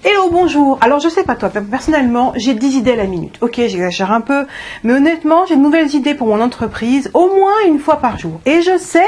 Hello, bonjour. Alors je sais pas toi, personnellement, j'ai 10 idées à la minute. Ok, j'exagère un peu, mais honnêtement, j'ai de nouvelles idées pour mon entreprise au moins une fois par jour. Et je sais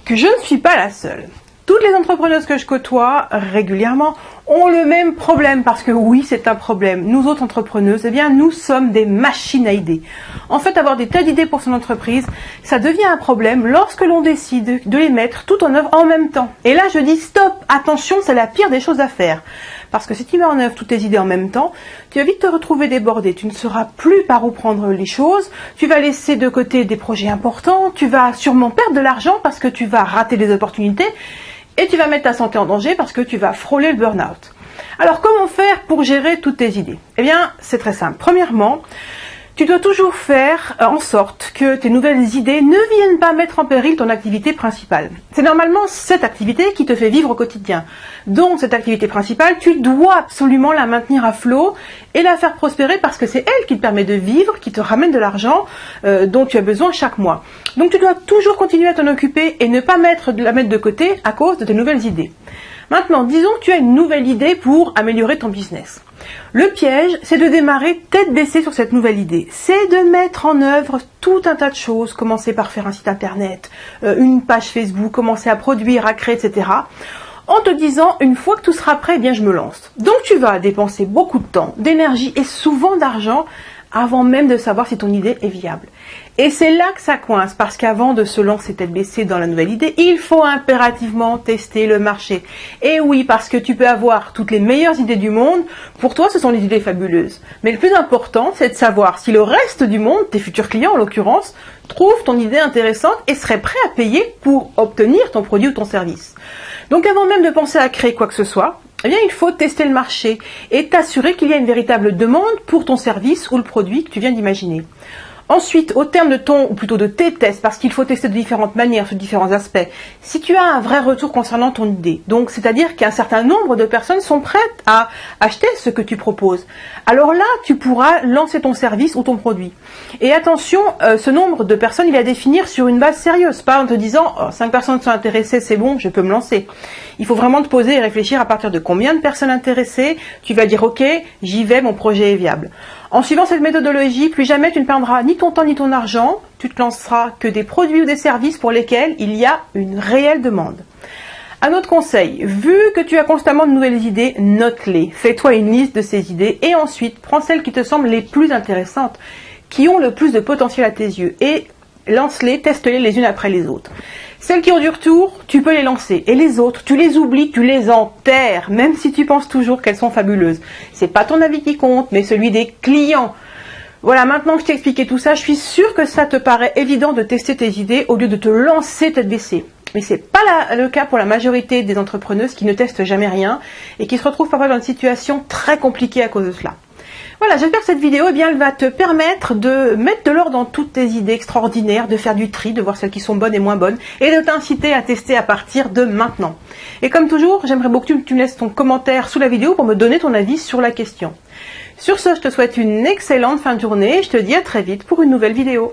que je ne suis pas la seule. Toutes les entrepreneuses que je côtoie régulièrement ont le même problème, parce que oui, c'est un problème. Nous autres entrepreneuses, eh bien, nous sommes des machines à idées. En fait, avoir des tas d'idées pour son entreprise, ça devient un problème lorsque l'on décide de les mettre tout en œuvre en même temps. Et là, je dis stop, attention, c'est la pire des choses à faire. Parce que si tu mets en œuvre toutes tes idées en même temps, tu vas vite te retrouver débordé. Tu ne sauras plus par où prendre les choses. Tu vas laisser de côté des projets importants. Tu vas sûrement perdre de l'argent parce que tu vas rater des opportunités. Et tu vas mettre ta santé en danger parce que tu vas frôler le burn-out. Alors, comment faire pour gérer toutes tes idées? Eh bien, c'est très simple. Premièrement, tu dois toujours faire en sorte que tes nouvelles idées ne viennent pas mettre en péril ton activité principale. C'est normalement cette activité qui te fait vivre au quotidien. Donc, cette activité principale, tu dois absolument la maintenir à flot et la faire prospérer parce que c'est elle qui te permet de vivre, qui te ramène de l'argent dont tu as besoin chaque mois. Donc, tu dois toujours continuer à t'en occuper et ne pas la mettre de côté à cause de tes nouvelles idées. Maintenant, disons que tu as une nouvelle idée pour améliorer ton business. Le piège, c'est de démarrer tête baissée sur cette nouvelle idée. C'est de mettre en œuvre tout un tas de choses, commencer par faire un site internet, une page Facebook, commencer à produire, à créer, etc. En te disant, une fois que tout sera prêt, eh bien je me lance. Donc tu vas dépenser beaucoup de temps, d'énergie et souvent d'argent avant même de savoir si ton idée est viable. Et c'est là que ça coince, parce qu'avant de se lancer tête baissée dans la nouvelle idée, il faut impérativement tester le marché. Et oui, parce que tu peux avoir toutes les meilleures idées du monde, pour toi ce sont les idées fabuleuses. Mais le plus important, c'est de savoir si le reste du monde, tes futurs clients en l'occurrence, trouvent ton idée intéressante et seraient prêts à payer pour obtenir ton produit ou ton service. Donc avant même de penser à créer quoi que ce soit, eh bien, il faut tester le marché et t'assurer qu'il y a une véritable demande pour ton service ou le produit que tu viens d'imaginer. Ensuite, au terme de ton, ou plutôt de tes tests, parce qu'il faut tester de différentes manières, sous différents aspects, si tu as un vrai retour concernant ton idée, donc c'est-à-dire qu'un certain nombre de personnes sont prêtes à acheter ce que tu proposes, alors là, tu pourras lancer ton service ou ton produit. Et attention, ce nombre de personnes, il est à définir sur une base sérieuse, pas en te disant oh, 5 personnes sont intéressées, c'est bon, je peux me lancer. Il faut vraiment te poser et réfléchir à partir de combien de personnes intéressées, tu vas dire ok, j'y vais, mon projet est viable. En suivant cette méthodologie, plus jamais tu ne perdras ni ton temps ni ton argent, tu te lanceras que des produits ou des services pour lesquels il y a une réelle demande. Un autre conseil, vu que tu as constamment de nouvelles idées, note-les, fais-toi une liste de ces idées et ensuite prends celles qui te semblent les plus intéressantes, qui ont le plus de potentiel à tes yeux et lance-les, teste-les les unes après les autres. Celles qui ont du retour, tu peux les lancer. Et les autres, tu les oublies, tu les enterres, même si tu penses toujours qu'elles sont fabuleuses. C'est pas ton avis qui compte, mais celui des clients. Voilà, maintenant que je t'ai expliqué tout ça, je suis sûre que ça te paraît évident de tester tes idées au lieu de te lancer tête baissée. Mais c'est pas le cas pour la majorité des entrepreneuses qui ne testent jamais rien et qui se retrouvent parfois dans une situation très compliquée à cause de cela. Voilà, j'espère que cette vidéo, eh bien, elle va te permettre de mettre de l'ordre dans toutes tes idées extraordinaires, de faire du tri, de voir celles qui sont bonnes et moins bonnes, et de t'inciter à tester à partir de maintenant. Et comme toujours, j'aimerais beaucoup que tu me laisses ton commentaire sous la vidéo pour me donner ton avis sur la question. Sur ce, je te souhaite une excellente fin de journée et je te dis à très vite pour une nouvelle vidéo.